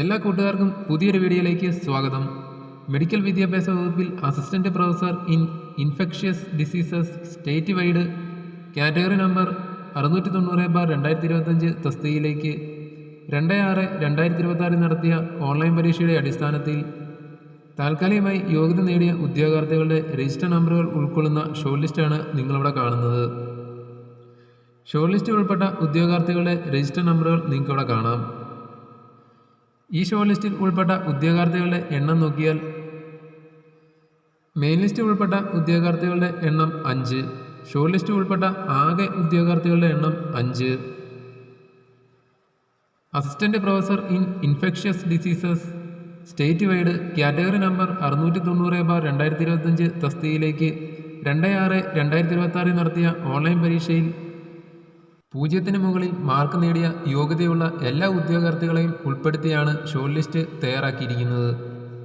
എല്ലാ കൂട്ടുകാർക്കും പുതിയൊരു വീഡിയോയിലേക്ക് സ്വാഗതം. മെഡിക്കൽ വിദ്യാഭ്യാസ വകുപ്പിൽ assistant professor in infectious diseases state wide category number 690/2025 തസ്തികയിലേക്ക് 2/6/2026 നടത്തിയ ഓൺലൈൻ പരീക്ഷയുടെ അടിസ്ഥാനത്തിൽ താൽക്കാലികമായി യോഗ്യത നേടിയ ഉദ്യോഗാർത്ഥികളുടെ രജിസ്റ്റർ നമ്പറുകൾ ഉൾക്കൊള്ളുന്ന ഷോർട്ട് ലിസ്റ്റാണ് നിങ്ങളിവിടെ കാണുന്നത്. ഷോർട്ട് ലിസ്റ്റിൽ ഉൾപ്പെട്ട ഉദ്യോഗാർത്ഥികളുടെ രജിസ്റ്റർ നമ്പറുകൾ നിങ്ങൾക്കിവിടെ കാണാം. ഈ ഷോർട്ട് ലിസ്റ്റിൽ ഉൾപ്പെട്ട ഉദ്യോഗാർത്ഥികളുടെ എണ്ണം നോക്കിയാൽ മെയിൻ ലിസ്റ്റിൽ ഉൾപ്പെട്ട ഉദ്യോഗാർത്ഥികളുടെ എണ്ണം 5, ഷോർട്ട് ലിസ്റ്റിൽ ഉൾപ്പെട്ട ആകെ ഉദ്യോഗാർത്ഥികളുടെ എണ്ണം 5. Assistant professor in infectious diseases state wide category number 690/2025 തസ്തികയിലേക്ക് 2/6/2026 നടത്തിയ ഓൺലൈൻ പരീക്ഷയിൽ 0-ന് മുകളിൽ മാർക്ക് നേടിയ യോഗ്യതയുള്ള എല്ലാ ഉദ്യോഗാർത്ഥികളെയും ഉൾപ്പെടുത്തിയാണ് ഷോർട്ട് ലിസ്റ്റ് തയ്യാറാക്കിയിരിക്കുന്നത്.